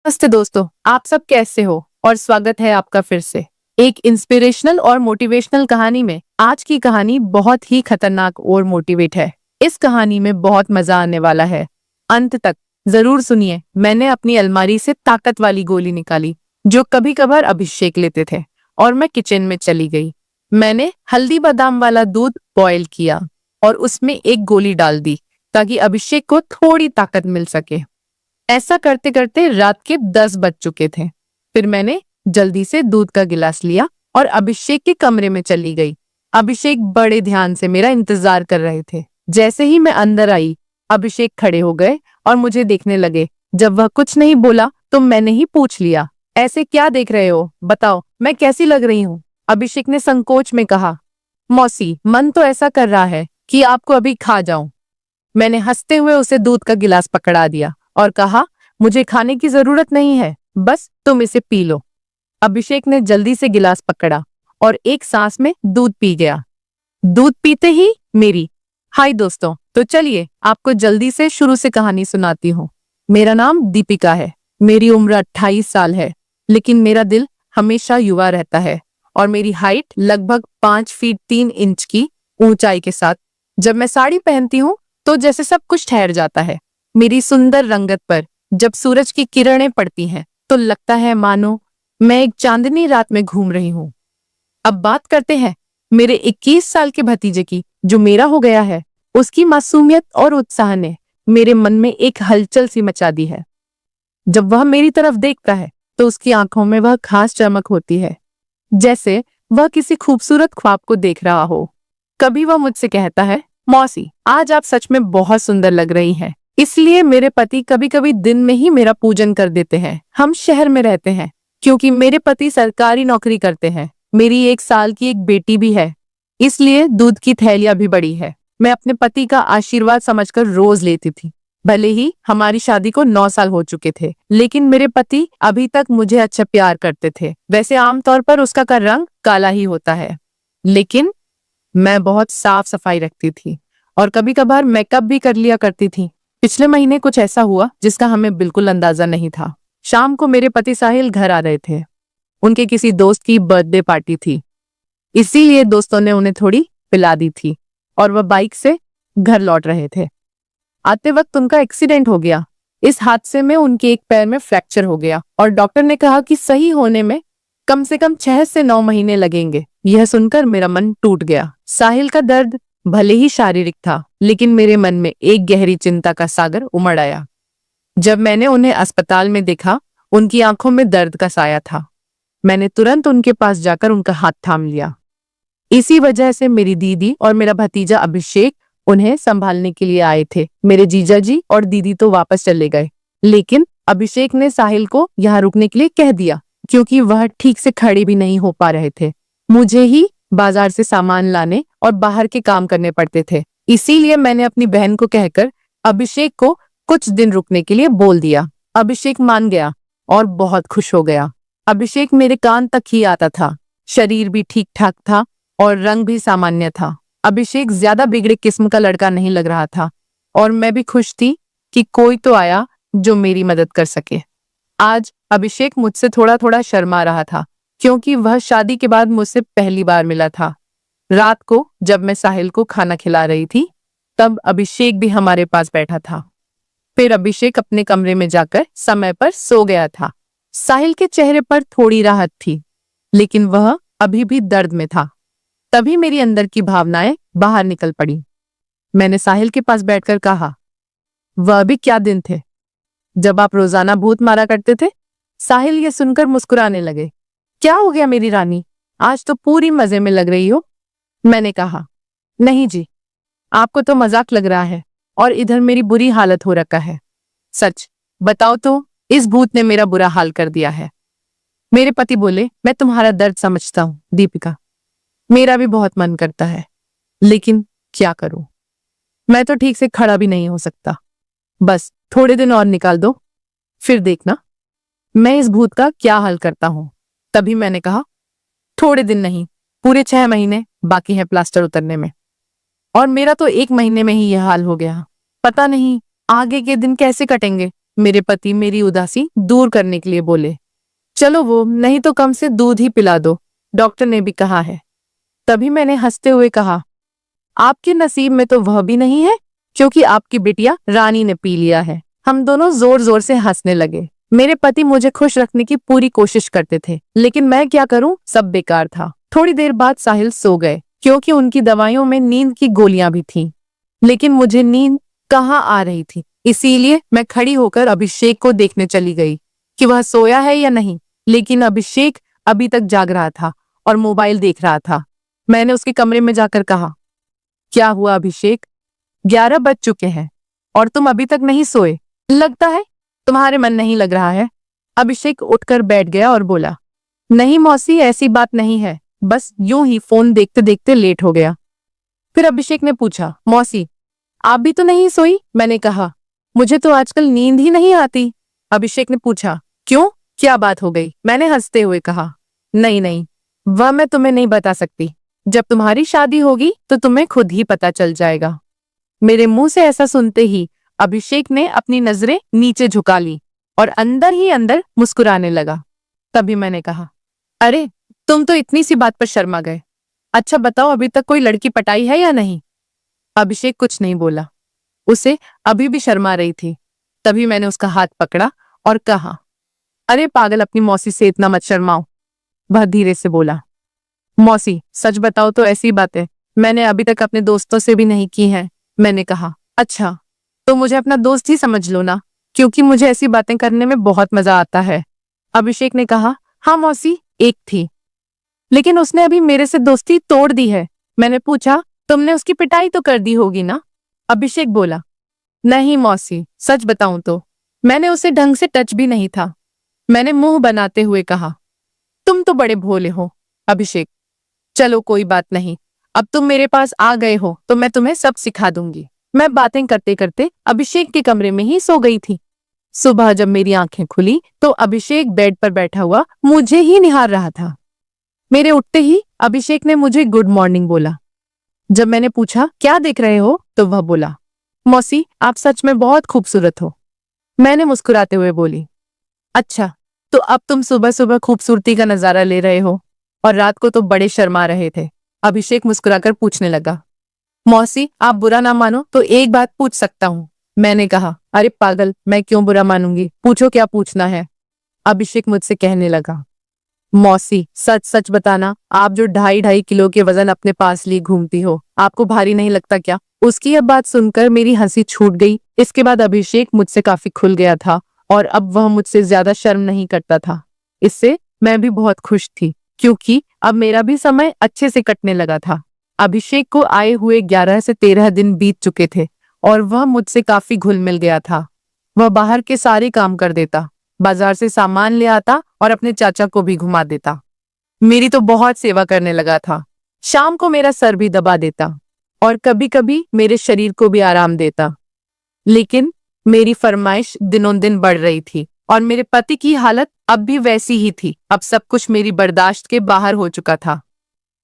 नमस्ते दोस्तों, आप सब कैसे हो और स्वागत है आपका फिर से एक इंस्पिरेशनल और मोटिवेशनल कहानी में। आज की कहानी बहुत ही खतरनाक और मोटिवेट है। इस कहानी में बहुत मजा आने वाला है। अंत तक जरूर सुनिए। मैंने अपनी अलमारी से ताकत वाली गोली निकाली जो कभी कभार अभिषेक लेते थे और मैं किचन में चली गई। मैंने हल्दी बादाम वाला दूध बॉयल किया और उसमें एक गोली डाल दी ताकि अभिषेक को थोड़ी ताकत मिल सके। ऐसा करते करते रात के 10 बज चुके थे। फिर मैंने जल्दी से दूध का गिलास लिया और अभिषेक के कमरे में चली गई। अभिषेक बड़े ध्यान से मेरा इंतजार कर रहे थे। जैसे ही मैं अंदर आई, अभिषेक खड़े हो गए और मुझे देखने लगे। जब वह कुछ नहीं बोला तो मैंने ही पूछ लिया, ऐसे क्या देख रहे हो? बताओ, मैं कैसी लग रही हूँ? अभिषेक ने संकोच में कहा, मौसी, मन तो ऐसा कर रहा है कि आपको अभी खा जाऊं। मैंने हंसते हुए उसे दूध का गिलास पकड़ा दिया और कहा, मुझे खाने की जरूरत नहीं है, बस तुम इसे पी लो। अभिषेक ने जल्दी से गिलास पकड़ा और एक सांस में दूध पी गया। दूध पीते ही मेरी हाय दोस्तों, तो चलिए आपको जल्दी से शुरू से कहानी सुनाती हूँ। मेरा नाम दीपिका है। मेरी उम्र 28 साल है, लेकिन मेरा दिल हमेशा युवा रहता है और मेरी हाइट लगभग 5 फीट 3 इंच की ऊंचाई के साथ। जब मैं साड़ी पहनती हूँ तो जैसे सब कुछ ठहर जाता है। मेरी सुंदर रंगत पर जब सूरज की किरणें पड़ती हैं तो लगता है मानो मैं एक चांदनी रात में घूम रही हूँ। अब बात करते हैं मेरे 21 साल के भतीजे की, जो मेरा हो गया है। उसकी मासूमियत और उत्साह ने मेरे मन में एक हलचल सी मचा दी है। जब वह मेरी तरफ देखता है तो उसकी आंखों में वह खास चमक होती है, जैसे वह किसी खूबसूरत ख्वाब को देख रहा हो। कभी वह मुझसे कहता है, मौसी, आज आप सच में बहुत सुंदर लग रही हैं। इसलिए मेरे पति कभी कभी दिन में ही मेरा पूजन कर देते हैं। हम शहर में रहते हैं क्योंकि मेरे पति सरकारी नौकरी करते हैं। मेरी 1 साल की एक बेटी भी है, इसलिए दूध की थैलियां भी बड़ी है। मैं अपने पति का आशीर्वाद समझकर रोज लेती थी। भले ही हमारी शादी को 9 साल हो चुके थे, लेकिन मेरे पति अभी तक मुझे अच्छा प्यार करते थे। वैसे आमतौर पर उसका का रंग काला ही होता है, लेकिन मैं बहुत साफ सफाई रखती थी और कभी कभार मेकअप भी कर लिया करती थी। पिछले महीने कुछ ऐसा हुआ जिसका हमें बिल्कुल अंदाजा नहीं था। शाम को मेरे पति साहिल घर आ रहे थे। उनके किसी दोस्त की बर्थडे पार्टी थी, इसीलिए दोस्तों ने उन्हें थोड़ी पिला दी थी और वह बाइक से घर लौट रहे थे। आते वक्त उनका एक्सीडेंट हो गया। इस हादसे में उनके एक पैर में फ्रैक्चर हो गया और डॉक्टर ने कहा कि सही होने में कम से कम 6 से 9 महीने लगेंगे। यह सुनकर मेरा मन टूट गया। साहिल का दर्द भले ही शारीरिक था, लेकिन मेरे मन में एक गहरी चिंता का सागर उमड़ आया। जब मैंने उन्हें अस्पताल में देखा, उनकी आंखों में दर्द का साया था। मैंने तुरंत उनके पास जाकर उनका हाथ थाम लिया। इसी वजह से मेरी दीदी और मेरा भतीजा अभिषेक उन्हें संभालने के लिए आए थे। मेरे जीजा जी और दीदी तो वापस चले गए, लेकिन अभिषेक ने साहिल को यहाँ रुकने के लिए कह दिया क्योंकि वह ठीक से खड़े भी नहीं हो पा रहे थे। मुझे ही बाजार से सामान लाने और बाहर के काम करने पड़ते थे, इसीलिए मैंने अपनी बहन को कहकर अभिषेक को कुछ दिन रुकने के लिए बोल दिया। अभिषेक मान गया और बहुत खुश हो गया। अभिषेक मेरे कान तक ही आता था, शरीर भी ठीक ठाक था और रंग भी सामान्य था। अभिषेक ज्यादा बिगड़े किस्म का लड़का नहीं लग रहा था और मैं भी खुश थी कि कोई तो आया जो मेरी मदद कर सके। आज अभिषेक मुझसे थोड़ा थोड़ा शर्मा रहा था क्योंकि वह शादी के बाद मुझसे पहली बार मिला था। रात को जब मैं साहिल को खाना खिला रही थी, तब अभिषेक भी हमारे पास बैठा था। फिर अभिषेक अपने कमरे में जाकर समय पर सो गया था। साहिल के चेहरे पर थोड़ी राहत थी, लेकिन वह अभी भी दर्द में था। तभी मेरी अंदर की भावनाएं बाहर निकल पड़ी। मैंने साहिल के पास बैठकर कहा, वह भी क्या दिन थे जब आप रोजाना भूत मारा करते थे। साहिल ये सुनकर मुस्कुराने लगे। क्या हो गया मेरी रानी, आज तो पूरी मजे में लग रही हो। मैंने कहा, नहीं जी, आपको तो मजाक लग रहा है और इधर मेरी बुरी हालत हो रखा है। सच बताओ तो इस भूत ने मेरा बुरा हाल कर दिया है। मेरे पति बोले, मैं तुम्हारा दर्द समझता हूँ दीपिका, मेरा भी बहुत मन करता है, लेकिन क्या करूं, मैं तो ठीक से खड़ा भी नहीं हो सकता। बस थोड़े दिन और निकाल दो, फिर देखना मैं इस भूत का क्या हाल करता हूं। तभी मैंने कहा, थोड़े दिन नहीं, पूरे 6 महीने बाकी है प्लास्टर उतरने में, और मेरा तो 1 महीने में ही यह हाल हो गया। पता नहीं आगे के दिन कैसे कटेंगे। मेरे पति मेरी उदासी दूर करने के लिए बोले, चलो वो नहीं तो कम से दूध ही पिला दो, डॉक्टर ने भी कहा है। तभी मैंने हंसते हुए कहा, आपके नसीब में तो वह भी नहीं है, क्योंकि आपकी बिटिया रानी ने पी लिया है। हम दोनों जोर जोर से हंसने लगे। मेरे पति मुझे खुश रखने की पूरी कोशिश करते थे, लेकिन मैं क्या करूं, सब बेकार था। थोड़ी देर बाद साहिल सो गए, क्योंकि उनकी दवाइयों में नींद की गोलियां भी थीं। लेकिन मुझे नींद कहाँ आ रही थी, इसीलिए मैं खड़ी होकर अभिषेक को देखने चली गई कि वह सोया है या नहीं। लेकिन अभिषेक अभी तक जाग रहा था और मोबाइल देख रहा था। मैंने उसके कमरे में जाकर कहा, क्या हुआ अभिषेक, 11 बज चुके हैं और तुम अभी तक नहीं सोए? लगता है तुम्हारे मन नहीं लग रहा है। अभिषेक उठकर बैठ गया और बोला, नहीं मौसी, ऐसी बात नहीं है, बस यूं ही फोन देखते देखते लेट हो गया। फिर अभिषेक ने पूछा, मौसी आप भी तो नहीं सोई? मैंने कहा, मुझे तो आजकल नींद ही नहीं आती। अभिषेक ने पूछा, क्यों, क्या बात हो गई? मैंने हंसते हुए कहा, नहीं नहीं, वह मैं तुम्हें नहीं बता सकती। जब तुम्हारी शादी होगी तो तुम्हें खुद ही पता चल जाएगा। मेरे मुंह से ऐसा सुनते ही अभिषेक ने अपनी नजरें नीचे झुका ली और अंदर ही अंदर मुस्कुराने लगा। तभी मैंने कहा, अरे तुम तो इतनी सी बात पर शर्मा गए। अच्छा बताओ, अभी तक कोई लड़की पटाई है या नहीं? अभिषेक कुछ नहीं बोला, उसे अभी भी शर्मा रही थी। तभी मैंने उसका हाथ पकड़ा और कहा, अरे पागल, अपनी मौसी से इतना मत शर्माओ। वह धीरे से बोला, मौसी सच बताओ तो ऐसी बातें मैंने अभी तक अपने दोस्तों से भी नहीं की हैं। मैंने कहा, अच्छा तो मुझे अपना दोस्त ही समझ लो ना, क्योंकि मुझे ऐसी बातें करने में बहुत मजा आता है। अभिषेक ने कहा, हाँ मौसी, एक थी, लेकिन उसने अभी मेरे से दोस्ती तोड़ दी है। मैंने पूछा, तुमने उसकी पिटाई तो कर दी होगी ना? अभिषेक बोला, नहीं मौसी, सच बताऊं तो मैंने उसे ढंग से टच भी नहीं था। मैंने मुंह बनाते हुए कहा, तुम तो बड़े भोले हो अभिषेक। चलो कोई बात नहीं, अब तुम मेरे पास आ गए हो तो मैं तुम्हें सब सिखा दूंगी। मैं बातें करते करते अभिषेक के कमरे में ही सो गई थी। सुबह जब मेरी आंखें खुली तो अभिषेक बेड पर बैठा हुआ मुझे ही निहार रहा था। मेरे उठते ही अभिषेक ने मुझे गुड मॉर्निंग बोला। जब मैंने पूछा, क्या देख रहे हो, तो वह बोला, मौसी आप सच में बहुत खूबसूरत हो। मैंने मुस्कुराते हुए बोली, अच्छा तो अब तुम सुबह सुबह खूबसूरती का नजारा ले रहे हो और रात को तो बड़े शर्मा रहे थे। अभिषेक मुस्कुराकर पूछने लगा, मौसी आप बुरा ना मानो तो एक बात पूछ सकता हूँ? मैंने कहा, अरे पागल, मैं क्यों बुरा मानूंगी, पूछो क्या पूछना है। अभिषेक मुझसे कहने लगा, मौसी सच सच बताना, आप जो 2.5 किलो के वजन अपने पास लिए घूमती हो, आपको भारी नहीं लगता क्या? उसकी यह बात सुनकर मेरी हंसी छूट गई। इसके बाद अभिषेक मुझसे काफी खुल गया था और अब वह मुझसे ज्यादा शर्म नहीं करता था। इससे मैं भी बहुत खुश थी, क्योंकि अब मेरा भी समय अच्छे से कटने लगा था। अभिषेक को आए हुए 11 से 13 दिन बीत चुके थे और वह मुझसे काफी घुल मिल गया था। वह बाहर के सारे काम कर देता, बाजार से सामान ले आता और अपने चाचा को भी घुमा देता। मेरी तो बहुत सेवा करने लगा था। शाम को मेरा सर भी दबा देता और कभी कभी मेरे शरीर को भी आराम देता। लेकिन मेरी फरमाइश दिनों दिन बढ़ रही थी और मेरे पति की हालत अब भी वैसी ही थी। अब सब कुछ मेरी बर्दाश्त के बाहर हो चुका था।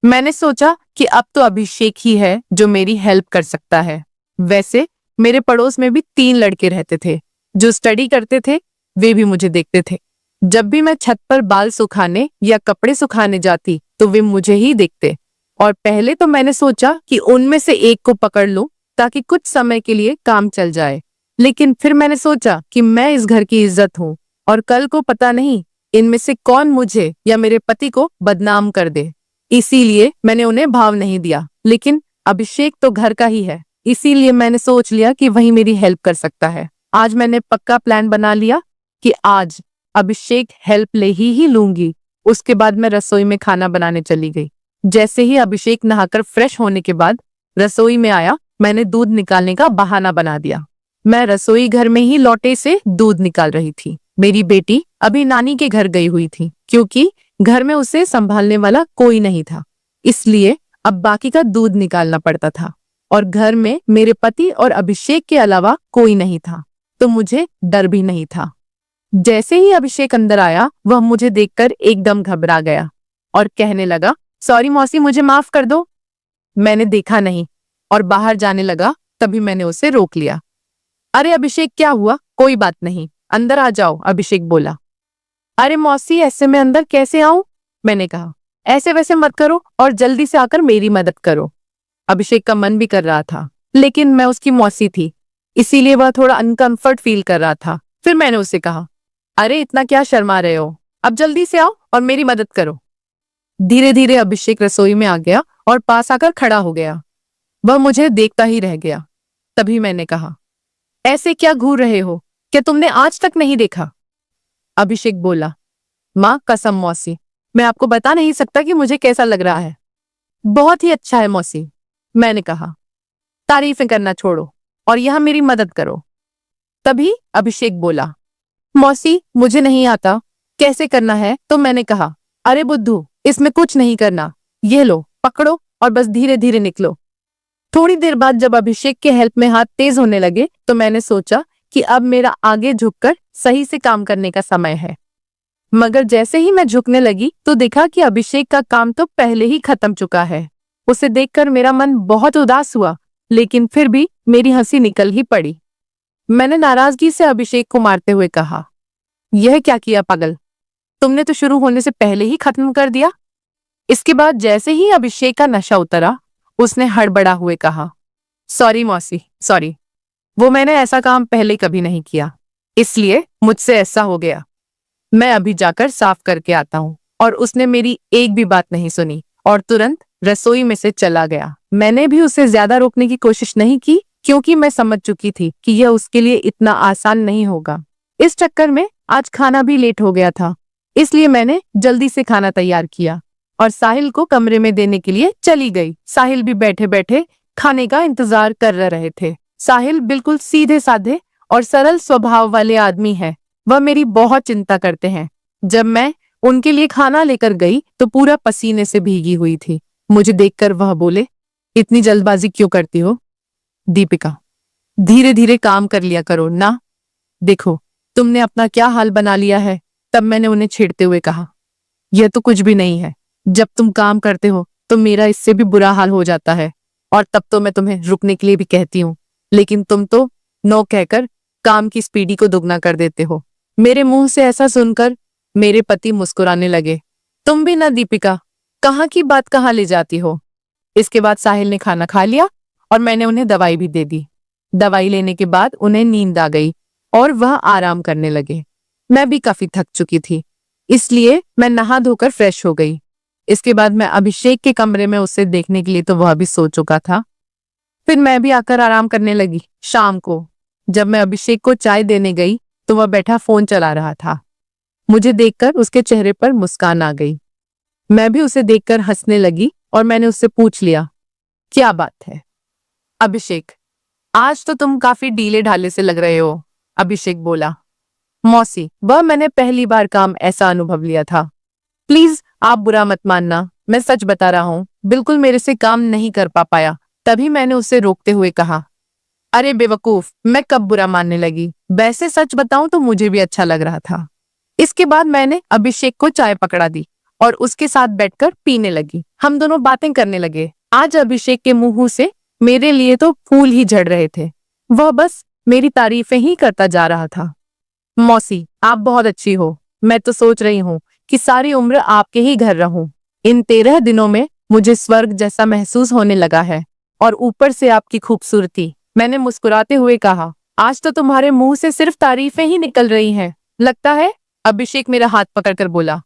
मैंने सोचा कि अब तो अभिषेक ही है जो मेरी हेल्प कर सकता है। वैसे मेरे पड़ोस में भी 3 लड़के रहते थे जो स्टडी करते थे। वे भी मुझे देखते थे। जब भी मैं छत पर बाल सुखाने या कपड़े सुखाने जाती तो वे मुझे ही देखते। और पहले तो मैंने सोचा कि उनमें से एक को पकड़ लूं ताकि कुछ समय के लिए काम चल जाए। लेकिन फिर मैंने सोचा कि मैं इस घर की इज्जत हूं और कल को पता नहीं इनमें से कौन मुझे या मेरे पति को बदनाम कर दे। इसीलिए मैंने उन्हें भाव नहीं दिया। लेकिन अभिषेक तो घर का ही है, इसीलिए मैंने सोच लिया कि वही मेरी हेल्प कर सकता है। आज मैंने पक्का प्लान बना लिया कि आज अभिषेक हेल्प ले ही लूंगी। उसके बाद मैं रसोई में खाना बनाने चली गई। जैसे ही अभिषेक नहाकर फ्रेश होने के बाद रसोई में आया, मैंने दूध निकालने का बहाना बना दिया। मैं रसोई घर में ही लोटे से दूध निकाल रही थी। मेरी बेटी अभी नानी के घर गई हुई थी, क्योंकि घर में उसे संभालने वाला कोई नहीं था। इसलिए अब बाकी का दूध निकालना पड़ता था और घर में मेरे पति और अभिषेक के अलावा कोई नहीं था, तो मुझे डर भी नहीं था। जैसे ही अभिषेक अंदर आया, वह मुझे देखकर एकदम घबरा गया और कहने लगा, सॉरी मौसी, मुझे माफ कर दो। मैंने देखा नहीं और बाहर जाने लगा। तभी मैंने उसे रोक लिया। अरे अभिषेक, क्या हुआ? कोई बात नहीं, अंदर आ जाओ, अभिषेक बोला। अरे मौसी, ऐसे में अंदर कैसे आऊं? मैंने कहा। ऐसे वैसे मत करो और जल्दी से आकर मेरी मदद करो। अभिषेक का मन भी कर रहा था, लेकिन मैं उसकी मौसी थी, इसीलिए वह थोड़ा अनकंफर्ट फील कर रहा था। फिर मैंने उसे कहा, अरे इतना क्या शर्मा रहे हो? अब जल्दी से आओ और मेरी मदद करो। धीरे धीरे अभिषेक रसोई में आ गया और पास आकर खड़ा हो गया। वह मुझे देखता ही रह गया। तभी मैंने कहा, ऐसे क्या घूर रहे हो? क्या तुमने आज तक नहीं देखा? अभिषेक बोला, माँ कसम मौसी, मैं आपको बता नहीं सकता कि मुझे कैसा लग रहा है। बहुत ही अच्छा है मौसी, मैंने कहा। तारीफें करना छोड़ो और यहाँ मेरी मदद करो। तभी अभिषेक बोला, मौसी मुझे नहीं आता कैसे करना है। तो मैंने कहा, अरे बुद्धू, इसमें कुछ नहीं करना, ये लो पकड़ो और बस धीरे धीरे निकलो। थोड़ी देर बाद जब अभिषेक के हेल्प में हाथ तेज होने लगे तो मैंने सोचा कि अब मेरा आगे झुककर सही से काम करने का समय है। मगर जैसे ही मैं झुकने लगी तो देखा कि अभिषेक का काम तो पहले ही खत्म चुका है। उसे देखकर मेरा मन बहुत उदास हुआ, लेकिन फिर भी मेरी हंसी निकल ही पड़ी। मैंने नाराजगी से अभिषेक को मारते हुए कहा, यह क्या किया पागल, तुमने तो शुरू होने से पहले ही खत्म कर दिया। इसके बाद जैसे ही अभिषेक का नशा उतरा, उसने हड़बड़ा हुए कहा, सॉरी मौसी, सॉरी, वो मैंने ऐसा काम पहले कभी नहीं किया, इसलिए मुझसे ऐसा हो गया। मैं अभी जाकर साफ करके आता हूँ। और उसने मेरी एक भी बात नहीं सुनी और तुरंत रसोई में से चला गया। मैंने भी उसे ज्यादा रोकने की कोशिश नहीं की, क्योंकि मैं समझ चुकी थी कि यह उसके लिए इतना आसान नहीं होगा। इस चक्कर में आज खाना भी लेट हो गया था, इसलिए मैंने जल्दी से खाना तैयार किया और साहिल को कमरे में देने के लिए चली गई। साहिल भी बैठे बैठे खाने का इंतजार कर रहे थे। साहिल बिल्कुल सीधे साधे और सरल स्वभाव वाले आदमी है। वह मेरी बहुत चिंता करते हैं। जब मैं उनके लिए खाना लेकर गई तो पूरा पसीने से भीगी हुई थी। मुझे देखकर वह बोले, इतनी जल्दबाजी क्यों करती हो दीपिका, धीरे धीरे काम कर लिया करो ना। देखो तुमने अपना क्या हाल बना लिया है। तब मैंने उन्हें छेड़ते हुए कहा, यह तो कुछ भी नहीं है, जब तुम काम करते हो तो मेरा इससे भी बुरा हाल हो जाता है, और तब तो मैं तुम्हें रुकने के लिए भी कहती हूँ, लेकिन तुम तो नो कहकर काम की स्पीडी को दुगना कर देते हो। मेरे मुंह से ऐसा सुनकर मेरे पति मुस्कुराने लगे। तुम भी ना दीपिका, कहाँ की बात कहाँ ले जाती हो। इसके बाद साहिल ने खाना खा लिया और मैंने उन्हें दवाई भी दे दी। दवाई लेने के बाद उन्हें नींद आ गई और वह आराम करने लगे। मैं भी काफी थक चुकी थी, इसलिए मैं नहा धोकर फ्रेश हो गई। इसके बाद मैं अभिषेक के कमरे में उसे देखने के लिए तो वह भी सो चुका था। फिर मैं भी आकर आराम करने लगी। शाम को जब मैं अभिषेक को चाय देने गई तो वह बैठा फोन चला रहा था। मुझे देखकर उसके चेहरे पर मुस्कान आ गई। मैं भी उसे देखकर हंसने लगी और मैंने उससे पूछ लिया, क्या बात है? अभिषेक, आज तो तुम काफी ढीले ढाले से लग रहे हो। अभिषेक बोला, मौसी, वह मैंने पहली बार काम ऐसा अनुभव लिया था। प्लीज आप बुरा मत मानना, मैं सच बता रहा हूँ, बिल्कुल मेरे से काम नहीं कर पाया। तभी मैंने उसे रोकते हुए कहा, अरे बेवकूफ, मैं कब बुरा मानने लगी, वैसे सच बताऊं तो मुझे भी अच्छा लग रहा था। इसके बाद मैंने अभिषेक को चाय पकड़ा दी और उसके साथ बैठकर पीने लगी। हम दोनों बातें करने लगे। आज अभिषेक के मुंह से मेरे लिए तो फूल ही झड़ रहे थे। वह बस मेरी तारीफें ही करता जा रहा था। मौसी, आप बहुत अच्छी हो। मैं तो सोच रही हूँ कि सारी उम्र आपके ही घर रहूं। इन 13 दिनों में मुझे स्वर्ग जैसा महसूस होने लगा है। और ऊपर से आपकी खूबसूरती। मैंने मुस्कुराते हुए कहा, आज तो तुम्हारे मुंह से सिर्फ तारीफें ही निकल रही हैं, लगता है। अभिषेक मेरा हाथ पकड़कर बोला,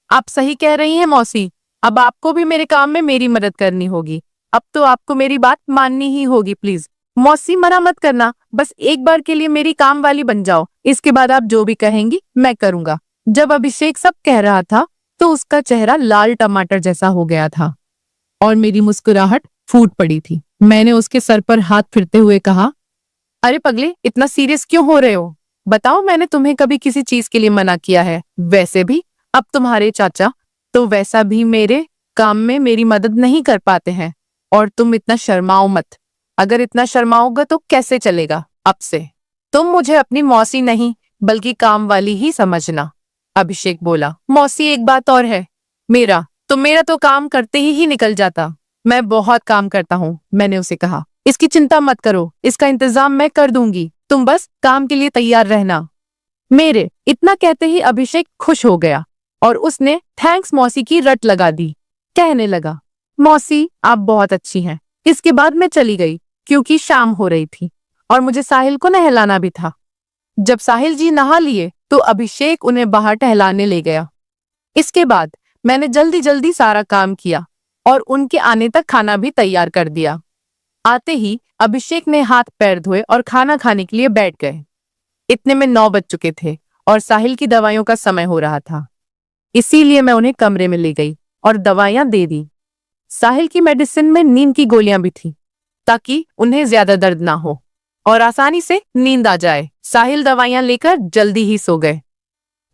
आप सही कह रही हैं मौसी, अब आपको भी मेरे काम में मेरी मदद करनी होगी। अब तो आपको मेरी बात माननी ही होगी। प्लीज मौसी, मना मत करना, बस एक बार के लिए मेरी काम वाली बन जाओ। इसके बाद आप जो भी कहेंगी मैं करूंगा। जब अभिषेक सब कह रहा था तो उसका चेहरा लाल टमाटर जैसा हो गया था और मेरी मुस्कुराहट फूट पड़ी थी। मैंने उसके सर पर हाथ फिरते हुए कहा, अरे पगले, इतना सीरियस क्यों हो रहे हो? बताओ, मैंने तुम्हें कभी किसी चीज के लिए मना किया है? वैसे भी अब तुम्हारे चाचा तो वैसा भी मेरे काम में मेरी मदद नहीं कर पाते हैं। और तुम इतना शर्माओ मत। अगर इतना शर्माओगे तो कैसे चलेगा? अब से तुम मुझे अपनी मौसी नहीं बल्कि काम वाली ही समझना। अभिषेक बोला, मौसी एक बात और है, मेरा तो काम करते ही निकल जाता। मैं बहुत काम करता हूँ, मैंने उसे कहा। इसकी चिंता मत करो, इसका इंतजाम मैं कर दूंगी, तुम बस काम के लिए तैयार रहना। मेरे इतना कहते ही अभिषेक खुश हो गया और उसने थैंक्स मौसी की रट लगा दी। कहने लगा, मौसी आप बहुत अच्छी हैं। इसके बाद मैं चली गई क्योंकि शाम हो रही थी और मुझे साहिल को नहलाना भी था। जब साहिल जी नहा लिए तो अभिषेक उन्हें बाहर टहलाने ले गया। इसके बाद मैंने जल्दी जल्दी सारा काम किया और उनके आने तक खाना भी तैयार कर दिया। आते ही अभिषेक ने हाथ पैर धोए और खाना खाने के लिए बैठ गए। इतने में 9 बज चुके थे और साहिल की दवाइयों का समय हो रहा था। इसीलिए मैं उन्हें कमरे में ले गई और दवाइयां दे दी। साहिल की मेडिसिन में नींद की गोलियां भी थी ताकि उन्हें ज्यादा दर्द ना हो और आसानी से नींद आ जाए। साहिल दवाइयां लेकर जल्दी ही सो गए।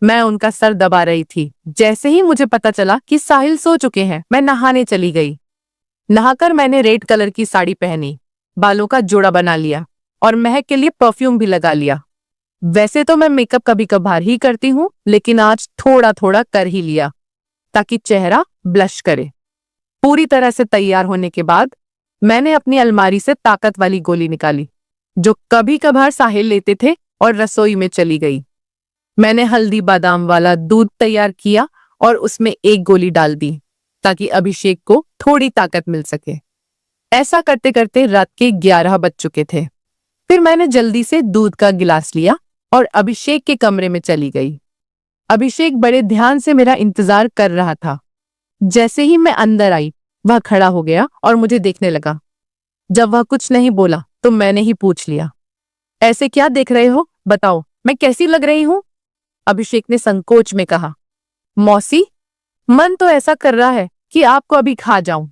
मैं उनका सर दबा रही थी। जैसे ही मुझे पता चला कि साहिल सो चुके हैं, मैं नहाने चली गई। नहाकर मैंने रेड कलर की साड़ी पहनी, बालों का जोड़ा बना लिया और महक के लिए परफ्यूम भी लगा लिया। वैसे तो मैं मेकअप कभी कभार ही करती हूँ, लेकिन आज थोड़ा थोड़ा कर ही लिया ताकि चेहरा ब्लश करे। पूरी तरह से तैयार होने के बाद मैंने अपनी अलमारी से ताकत वाली गोली निकाली जो कभी कभार साहिल लेते थे और रसोई में चली गई। मैंने हल्दी बादाम वाला दूध तैयार किया और उसमें एक गोली डाल दी ताकि अभिषेक को थोड़ी ताकत मिल सके। ऐसा करते करते रात के 11 बज चुके थे। फिर मैंने जल्दी से दूध का गिलास लिया और अभिषेक के कमरे में चली गई। अभिषेक बड़े ध्यान से मेरा इंतजार कर रहा था। जैसे ही मैं अंदर आई, वह खड़ा हो गया और मुझे देखने लगा। जब वह कुछ नहीं बोला तो मैंने ही पूछ लिया, ऐसे क्या देख रहे हो? बताओ, मैं कैसी लग रही हूँ? अभिषेक ने संकोच में कहा, मौसी, मन तो ऐसा कर रहा है कि आपको अभी खा जाऊं।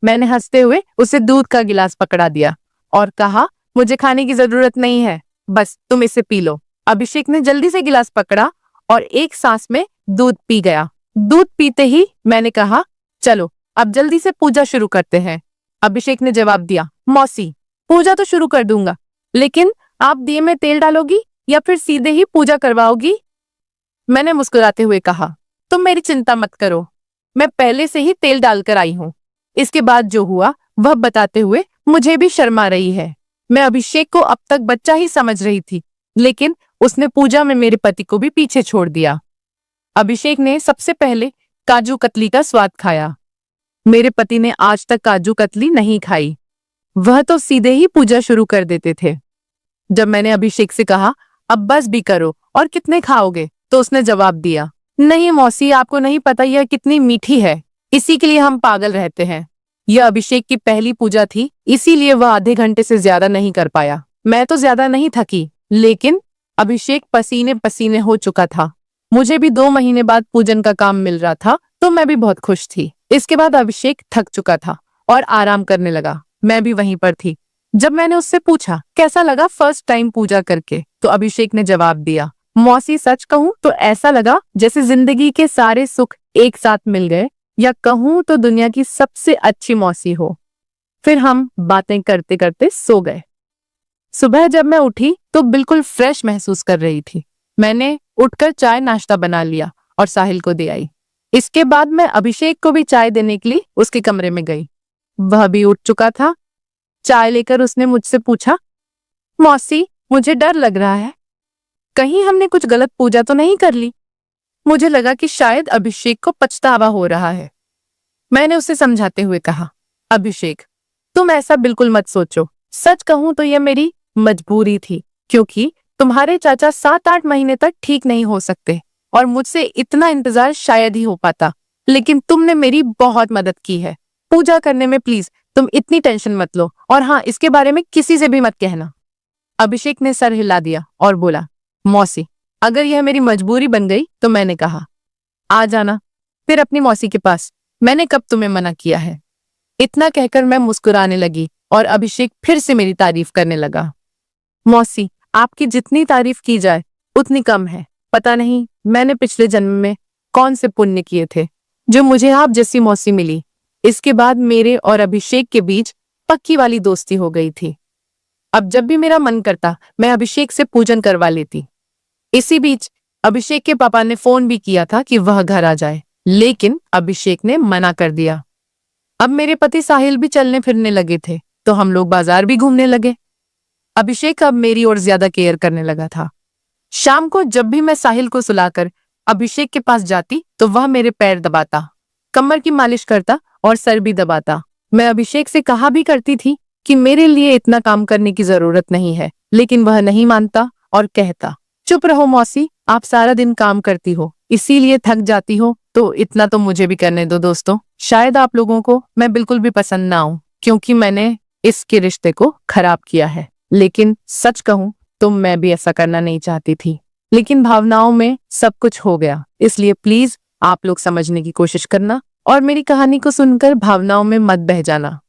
मैंने हंसते हुए उसे दूध का गिलास पकड़ा दिया और कहा, मुझे खाने की जरूरत नहीं है, बस तुम इसे पी लो। अभिषेक ने जल्दी से गिलास पकड़ा और एक सांस में दूध पी गया। दूध पीते ही मैंने कहा, चलो अब जल्दी से पूजा शुरू करते हैं। अभिषेक ने जवाब दिया, मौसी, पूजा तो शुरू कर दूंगा, लेकिन आप दिए में तेल डालोगी या फिर सीधे ही पूजा करवाओगी? मैंने मुस्कुराते हुए कहा, तुम मेरी चिंता मत करो, मैं पहले से ही तेल डालकर आई हूँ। इसके बाद जो हुआ वह बताते हुए मुझे भी शर्मा रही है। मैं अभिषेक को अब तक बच्चा ही समझ रही थी, लेकिन उसने पूजा में मेरे पति को भी पीछे छोड़ दिया। अभिषेक ने सबसे पहले काजू कतली का स्वाद खाया। मेरे पति ने आज तक काजू कतली नहीं खाई। वह तो सीधे ही पूजा शुरू कर देते थे। जब मैंने अभिषेक से कहा, अब बस भी करो और कितने खाओगे, तो उसने जवाब दिया, नहीं मौसी, आपको नहीं पता यह कितनी मीठी है, इसी के लिए हम पागल रहते हैं। यह अभिषेक की पहली पूजा थी, इसीलिए वह आधे घंटे से ज्यादा नहीं कर पाया। मैं तो ज्यादा नहीं थकी, लेकिन अभिषेक पसीने पसीने हो चुका था। मुझे भी 2 महीने बाद पूजन का काम मिल रहा था, तो मैं भी बहुत खुश थी। इसके बाद अभिषेक थक चुका था और आराम करने लगा। मैं भी वहीं पर थी। जब मैंने उससे पूछा कैसा लगा फर्स्ट टाइम पूजा करके, तो अभिषेक ने जवाब दिया, मौसी, सच कहूं तो ऐसा लगा जैसे जिंदगी के सारे सुख एक साथ मिल गए, या कहूं तो दुनिया की सबसे अच्छी मौसी हो। फिर हम बातें करते करते सो गए। सुबह जब मैं उठी तो बिल्कुल फ्रेश महसूस कर रही थी। मैंने उठकर चाय नाश्ता बना लिया और साहिल को दे आई। इसके बाद मैं अभिषेक को भी चाय देने के लिए उसके कमरे में गई। वह भी उठ चुका था। चाय लेकर उसने मुझसे पूछा, मौसी, मुझे डर लग रहा है, कहीं हमने कुछ गलत पूजा तो नहीं कर ली? मुझे लगा कि शायद अभिषेक को पछतावा हो रहा है। मैंने उसे समझाते हुए कहा, अभिषेक, तुम ऐसा बिल्कुल मत सोचो। सच कहूं तो यह मेरी मजबूरी थी, क्योंकि तुम्हारे चाचा 7-8 महीने तक ठीक नहीं हो सकते और मुझसे इतना इंतजार शायद ही हो पाता, लेकिन तुमने मेरी बहुत मदद की है। पूजा करने में प्लीज तुम इतनी टेंशन मत लो, और हाँ, इसके बारे में किसी से भी मत कहना। अभिषेक ने सर हिला दिया और बोला, मौसी, अगर यह मेरी मजबूरी बन गई तो मैंने कहा, आ जाना फिर अपनी मौसी के पास, मैंने कब तुम्हें मना किया है? इतना कहकर मैं मुस्कुराने लगी और अभिषेक फिर से मेरी तारीफ करने लगा। मौसी, आपकी जितनी तारीफ की जाए उतनी कम है। पता नहीं मैंने पिछले जन्म में कौन से पुण्य किए थे जो मुझे आप जैसी मौसी मिली। इसके बाद मेरे और अभिषेक के बीच पक्की वाली दोस्ती हो गई थी। अब जब भी मेरा मन करता मैं अभिषेक से पूजन करवा लेती। इसी बीच अभिषेक के पापा ने फोन भी किया था कि वह घर आ जाए, लेकिन अभिषेक ने मना कर दिया। अब मेरे पति साहिल भी चलने फिरने लगे थे, तो हम लोग बाजार भी घूमने लगे। अभिषेक अब मेरी ओर ज्यादा केयर करने लगा था। शाम को जब भी मैं साहिल को सुलाकर अभिषेक के पास जाती तो वह मेरे पैर दबाता, कमर की मालिश करता और सर भी दबाता। मैं अभिषेक से कहा भी करती थी कि मेरे लिए इतना काम करने की जरूरत नहीं है, लेकिन वह नहीं मानता और कहता, चुप रहो मौसी, आप सारा दिन काम करती हो इसीलिए थक जाती हो, तो इतना तो मुझे भी करने दो। दोस्तों, शायद आप लोगों को मैं बिल्कुल भी पसंद ना आऊं क्योंकि मैंने इसके रिश्ते को खराब किया है, लेकिन सच कहूं तो मैं भी ऐसा करना नहीं चाहती थी, लेकिन भावनाओं में सब कुछ हो गया। इसलिए प्लीज आप लोग समझने की कोशिश करना और मेरी कहानी को सुनकर भावनाओं में मत बह जाना,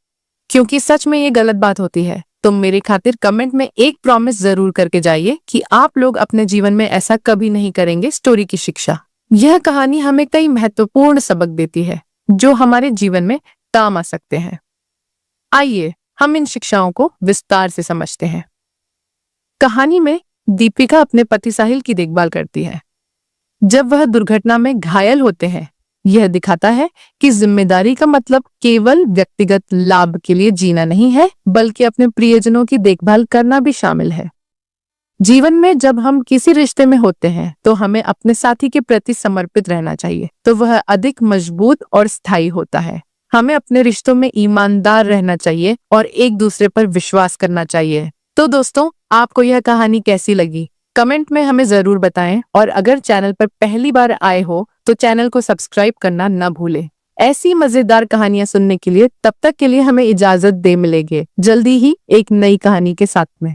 क्योंकि सच में ये गलत बात होती है। तो मेरे खातिर कमेंट में एक प्रॉमिस जरूर करके जाइए कि आप लोग अपने जीवन में ऐसा कभी नहीं करेंगे। स्टोरी की शिक्षा, यह कहानी हमें कई महत्वपूर्ण सबक देती है जो हमारे जीवन में काम आ सकते हैं। आइए हम इन शिक्षाओं को विस्तार से समझते हैं। कहानी में दीपिका अपने पति साहिल की देखभाल करती है जब वह दुर्घटना में घायल होते हैं। यह दिखाता है कि जिम्मेदारी का मतलब केवल व्यक्तिगत लाभ के लिए जीना नहीं है, बल्कि अपने प्रियजनों की देखभाल करना भी शामिल है। जीवन में जब हम किसी रिश्ते में होते हैं तो हमें अपने साथी के प्रति समर्पित रहना चाहिए, तो वह अधिक मजबूत और स्थायी होता है। हमें अपने रिश्तों में ईमानदार रहना चाहिए और एक दूसरे पर विश्वास करना चाहिए। तो दोस्तों, आपको यह कहानी कैसी लगी कमेंट में हमें जरूर बताएं, और अगर चैनल पर पहली बार आए हो तो चैनल को सब्सक्राइब करना न भूलें। ऐसी मजेदार कहानियां सुनने के लिए तब तक के लिए हमें इजाजत दे, मिलेंगे जल्दी ही एक नई कहानी के साथ में।